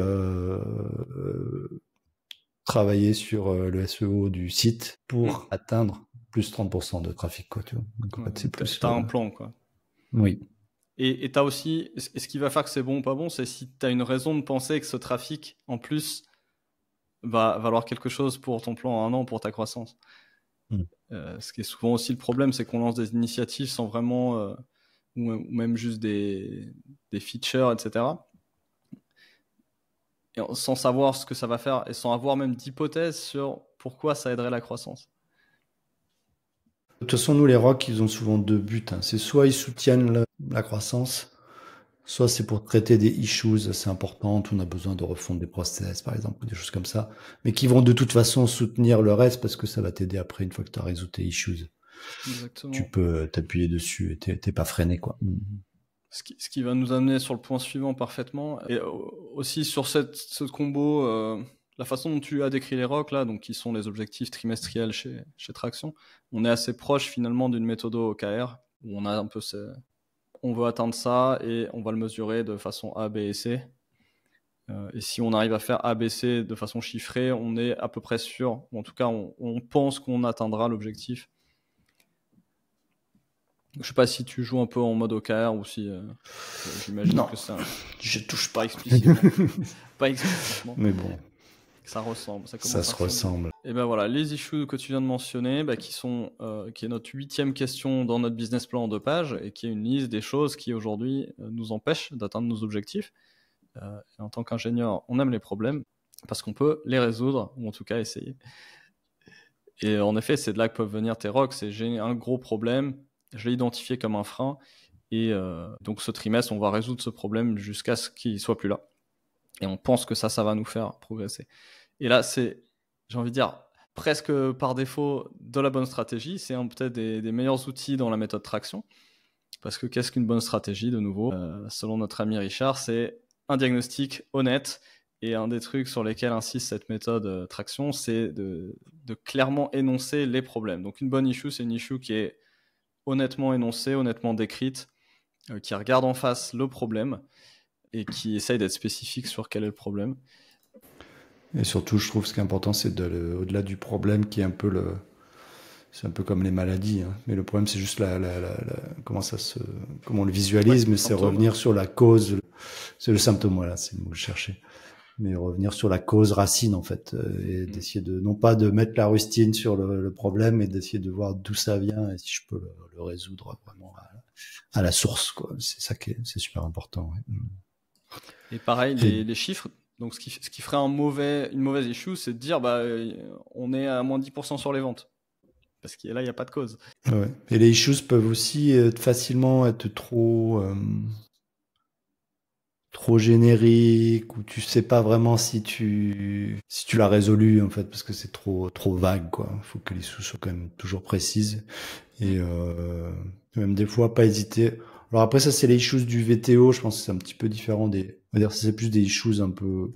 travailler sur le SEO du site pour atteindre plus 30% de trafic, quoi, tu vois. Donc, en fait, c'est plus. T'as un plan, quoi. Oui. Et t'as aussi, ce qui va faire que c'est bon ou pas bon, c'est si t'as une raison de penser que ce trafic, en plus, va valoir quelque chose pour ton plan à 1 an, pour ta croissance. Ce qui est souvent aussi le problème, c'est qu'on lance des initiatives sans vraiment, ou même juste des features, etc. Et sans savoir ce que ça va faire et sans avoir même d'hypothèse sur pourquoi ça aiderait la croissance. De toute façon, nous, les rocks, ils ont souvent 2 buts. C'est soit ils soutiennent la croissance, soit c'est pour traiter des issues assez importantes, où on a besoin de refondre des process, par exemple, ou des choses comme ça, mais qui vont de toute façon soutenir le reste parce que ça va t'aider après, une fois que tu as résolu tes issues. Exactement. Tu peux t'appuyer dessus et t'es pas freiné, quoi. Ce qui va nous amener sur le point suivant parfaitement. Et aussi sur ce combo, la façon dont tu as décrit les rocks, là, donc qui sont les objectifs trimestriels chez Traction, on est assez proche finalement d'une méthode OKR, où on a un peu on veut atteindre ça et on va le mesurer de façon A, B et C. Et si on arrive à faire A, B, C de façon chiffrée, on est à peu près sûr, ou en tout cas on pense qu'on atteindra l'objectif. Je sais pas si tu joues un peu en mode OKR ou si j'imagine Non, que ça. je touche Pas pas. explicitement. Pas explicitement. Mais bon, Ça ressemble. Ça commence ça à se ressembler. ressemble. Et ben voilà, les issues que tu viens de mentionner, qui est notre 8e question dans notre business plan en 2 pages et qui est une liste des choses qui aujourd'hui nous empêchent d'atteindre nos objectifs. Et en tant qu'ingénieur, on aime les problèmes parce qu'on peut les résoudre ou en tout cas essayer. Et en effet, c'est de là que peuvent venir tes rocks. C'est j'ai un gros problème, je l'ai identifié comme un frein et donc ce trimestre, on va résoudre ce problème jusqu'à ce qu'il soit plus là. Et on pense que ça va nous faire progresser. Et là, c'est, j'ai envie de dire, presque par défaut de la bonne stratégie. C'est peut-être des meilleurs outils dans la méthode traction. Parce que qu'est-ce qu'une bonne stratégie, de nouveau selon notre ami Richard, c'est un diagnostic honnête. Et un des trucs sur lesquels insiste cette méthode traction, c'est de clairement énoncer les problèmes. Donc une bonne issue, c'est une issue qui est honnêtement énoncée, honnêtement décrite, qui regarde en face le problème et qui essaye d'être spécifique sur quel est le problème. Et surtout, je trouve ce qui est important, c'est au-delà du problème qui est un peu c'est un peu comme les maladies, hein. Mais le problème, c'est juste comment on le visualise, mais c'est revenir sur la cause. C'est le symptôme, voilà, c'est le mot que je cherchais. Mais revenir sur la cause racine, en fait, et d'essayer non pas de mettre la rustine sur le problème, mais d'essayer de voir d'où ça vient et si je peux le résoudre vraiment à la source, quoi. C'est ça c'est super important. Ouais. Et pareil, les chiffres. Donc, ce qui ferait une mauvaise issue, c'est de dire, on est à moins 10% sur les ventes. Parce que là, il n'y a pas de cause. Ouais. Et les issues peuvent aussi facilement être trop génériques, ou tu sais pas vraiment si tu l'as résolu, en fait, parce que c'est trop vague, quoi. Il faut que les issues soient quand même toujours précises. Et même des fois, pas hésiter. Alors après, ça, c'est les issues du VTO. Je pense que c'est un petit peu différent on va dire, c'est plus des issues un peu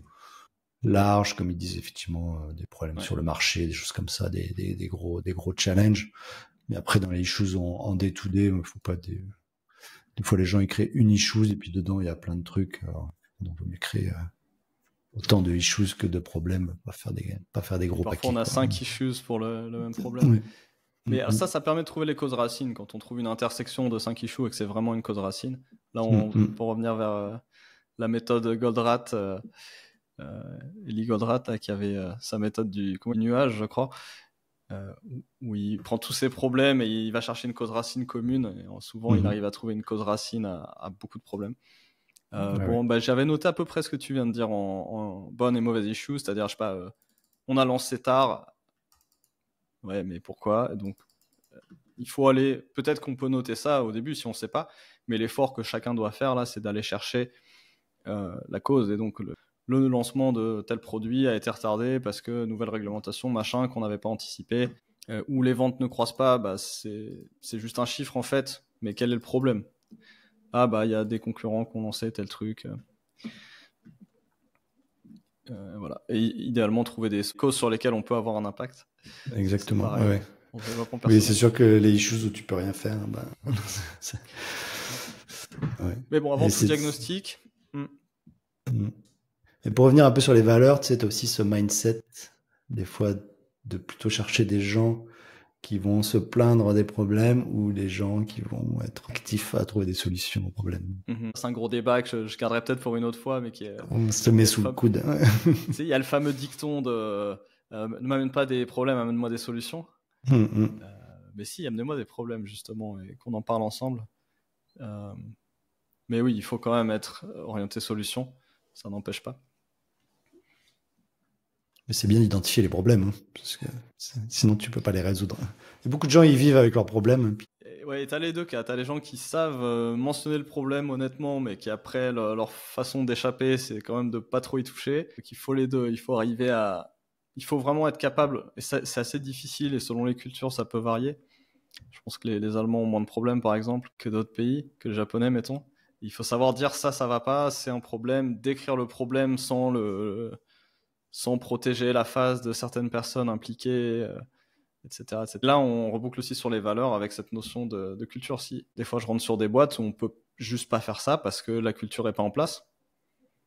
larges, comme ils disent, effectivement, des problèmes sur le marché, des choses comme ça, des gros challenges. Mais après, dans les issues en day-to-day, il faut pas des fois, les gens, ils créent une issue et puis dedans, il y a plein de trucs. Alors, on peut mieux créer autant de issues que de problèmes, pas faire des gros paquets. Parfois, on a 5 issues pour le même problème. Oui. Mais ça permet de trouver les causes racines. Quand on trouve une intersection de 5 issues et que c'est vraiment une cause racine, là, pour revenir vers la méthode Goldratt, Eli Goldratt, qui avait sa méthode du nuage, je crois, où il prend tous ses problèmes et il va chercher une cause racine commune. Et souvent, il arrive à trouver une cause racine à beaucoup de problèmes. J'avais noté à peu près ce que tu viens de dire en bonne et mauvaise issue, c'est-à-dire, je sais pas, on a lancé tard. Ouais, mais pourquoi? Donc, il faut aller. Peut-être qu'on peut noter ça au début si on ne sait pas, mais l'effort que chacun doit faire là, c'est d'aller chercher la cause. Et donc, le lancement de tel produit a été retardé parce que nouvelle réglementation, machin, qu'on n'avait pas anticipé, ou les ventes ne croissent pas, c'est juste un chiffre en fait. Mais quel est le problème? Il y a des concurrents qui ont lancé tel truc. Voilà. Et idéalement, trouver des causes sur lesquelles on peut avoir un impact. Exactement. Ouais. Oui, c'est sûr que les issues où tu peux rien faire. Ouais. Mais bon, avant tout diagnostic. Et pour revenir un peu sur les valeurs, tu sais, t'as aussi ce mindset, des fois, de plutôt chercher des gens qui vont se plaindre des problèmes ou des gens qui vont être actifs à trouver des solutions aux problèmes. C'est un gros débat que je garderai peut-être pour une autre fois, mais qui est... On se met sous le coude. Tu sais, il y a le fameux dicton de ne m'amène pas des problèmes, amène-moi des solutions. Mais si, amenez-moi des problèmes, justement, et qu'on en parle ensemble. Mais oui, il faut quand même être orienté solution. Ça n'empêche pas. Mais c'est bien d'identifier les problèmes, parce que sinon tu peux pas les résoudre. Et beaucoup de gens, ils vivent avec leurs problèmes. Ouais, t'as les deux cas. T'as les gens qui savent mentionner le problème honnêtement, mais qui après, leur façon d'échapper, c'est quand même de pas trop y toucher. Donc il faut les deux. Il faut vraiment être capable, et c'est assez difficile, et selon les cultures, ça peut varier. Je pense que les Allemands ont moins de problèmes, par exemple, que d'autres pays, que les Japonais, mettons. Il faut savoir dire ça va pas, c'est un problème, décrire le problème sans protéger la face de certaines personnes impliquées, etc. Là, on reboucle aussi sur les valeurs avec cette notion de culture. Si des fois, je rentre sur des boîtes où on peut juste pas faire ça parce que la culture est pas en place.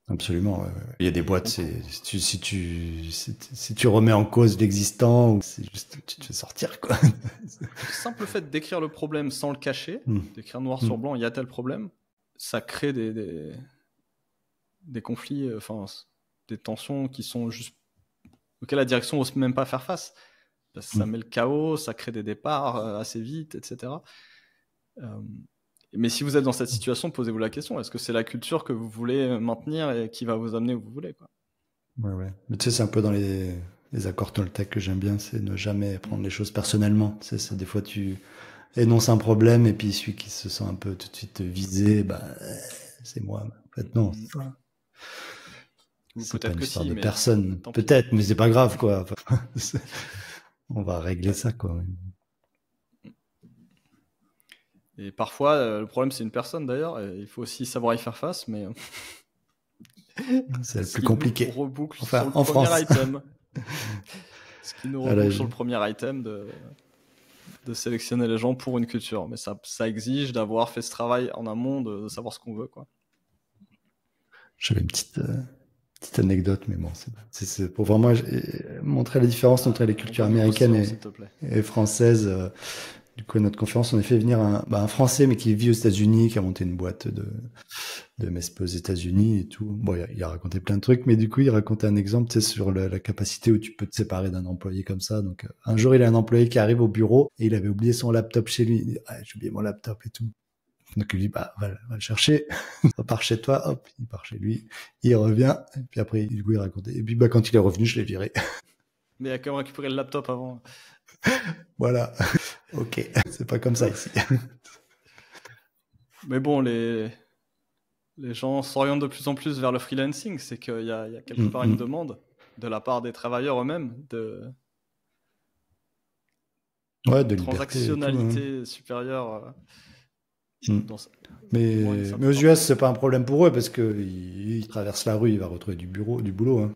Absolument. Ouais. Il y a des boîtes, si tu remets en cause l'existant, c'est juste tu te fais sortir, quoi. Le simple fait d'écrire le problème sans le cacher, d'écrire noir sur blanc, il y a tel problème, ça crée des conflits, des tensions qui sont juste auxquelles la direction n'ose même pas faire face. Parce que ça met le chaos, ça crée des départs assez vite, etc. Mais si vous êtes dans cette situation, posez-vous la question, est-ce que c'est la culture que vous voulez maintenir et qui va vous amener où vous voulez, quoi? Ouais. Mais tu sais, c'est un peu dans les accords Toltec que j'aime bien, c'est ne jamais prendre les choses personnellement. Tu sais, c'est des fois tu énonces un problème et puis celui qui se sent un peu tout de suite visé, c'est moi. En fait, non. Ou C'est peut-être pas une que histoire si, de mais personne. tant pis. Peut-être, mais c'est pas grave, quoi. On va régler ça, quoi. Et parfois, le problème, c'est une personne, d'ailleurs. Et il faut aussi savoir y faire face, mais c'est le plus compliqué. Reboucle enfin, sur le en premier France. Item. Ce qui nous reboucle sur le premier item de sélectionner les gens pour une culture. Mais ça exige d'avoir fait ce travail en amont, de savoir ce qu'on veut, quoi. J'avais une petite anecdote, mais bon, c'est pour vraiment montrer la différence entre les cultures américaines et françaises. Du coup, à notre conférence, on a fait venir un Français, mais qui vit aux États-Unis, qui a monté une boîte de MSP aux États-Unis et tout. Bon, il a raconté plein de trucs, mais du coup, il racontait un exemple, tu sais, sur la capacité où tu peux te séparer d'un employé comme ça. Donc, un jour, il a un employé qui arrive au bureau et il avait oublié son laptop chez lui. Il dit, j'ai oublié mon laptop et tout. Donc, il lui dit, va le chercher. Il part chez toi, hop, il part chez lui. Il revient. Et puis après, du coup, il racontait. Et puis, quand il est revenu, je l'ai viré. Mais il a quand même récupéré le laptop avant. Voilà. Ok. C'est pas comme ça ici. Mais bon, les gens s'orientent de plus en plus vers le freelancing. C'est qu'il y a quelque part une demande de la part des travailleurs eux-mêmes de transactionnalité supérieure. Mais aux US, c'est pas un problème pour eux parce que ils traversent la rue, il va retrouver du boulot. Hein,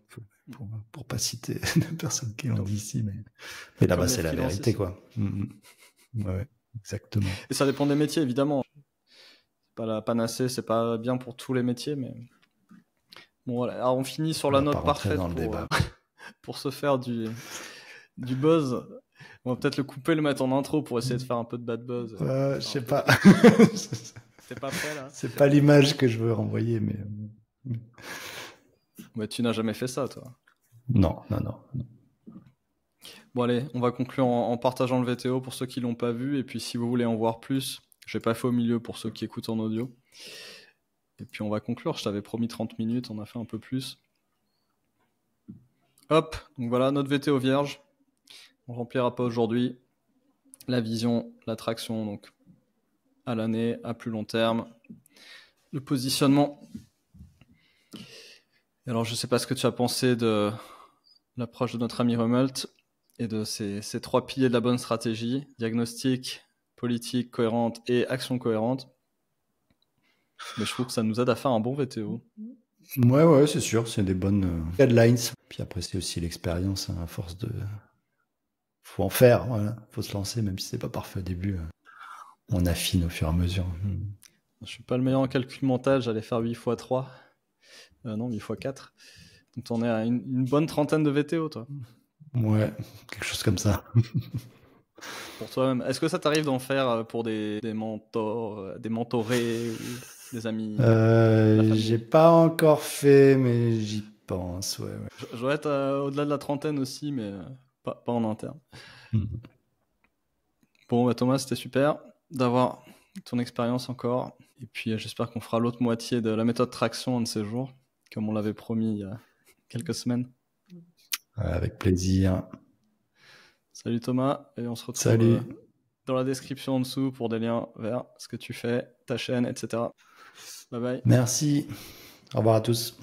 pour pas citer de personnes qui l'ont dit ici, mais là-bas c'est la vérité, quoi. Ouais, exactement. Et ça dépend des métiers, évidemment. C'est pas la panacée, c'est pas bien pour tous les métiers, mais bon voilà. Alors on finit sur la note parfaite pour se faire du buzz. On va peut-être le couper, le mettre en intro pour essayer de faire un peu de bad buzz. Je sais pas. T'es pas prêt là? C'est pas l'image que je veux renvoyer, mais. Mais tu n'as jamais fait ça, toi? Non. Bon allez, on va conclure en partageant le VTO pour ceux qui l'ont pas vu, et puis si vous voulez en voir plus, j'ai pas fait au milieu pour ceux qui écoutent en audio. Et puis on va conclure, je t'avais promis 30 minutes, on a fait un peu plus. Hop, donc voilà, notre VTO vierge. On remplira pas aujourd'hui. La vision, l'attraction, donc à l'année, à plus long terme. Le positionnement. Et alors, je sais pas ce que tu as pensé de l'approche de notre ami Rummelt et de ces 3 piliers de la bonne stratégie: diagnostic, politique cohérente et action cohérente. Mais je trouve que ça nous aide à faire un bon VTO. Ouais, c'est sûr, c'est des bonnes guidelines. Puis après, c'est aussi l'expérience, hein, à force de... Faut en faire, voilà. Faut se lancer, même si c'est pas parfait au début. On affine au fur et à mesure. Je suis pas le meilleur en calcul mental, j'allais faire 8 x 3. Non, 8 x 4. Donc t'en es à une bonne trentaine de VTO, toi. Ouais, quelque chose comme ça. Pour toi-même. Est-ce que ça t'arrive d'en faire pour des mentors, des mentorés ou des amis? J'ai pas encore fait, mais j'y pense, ouais. Je dois être au-delà de la trentaine aussi, mais pas en interne. Bon, Thomas, c'était super d'avoir ton expérience encore. Et puis, j'espère qu'on fera l'autre moitié de la méthode traction un de ces jours, comme on l'avait promis il y a quelques semaines. Avec plaisir. Salut Thomas, et on se retrouve dans la description en dessous pour des liens vers ce que tu fais, ta chaîne, etc. Bye bye. Merci. Au revoir à tous.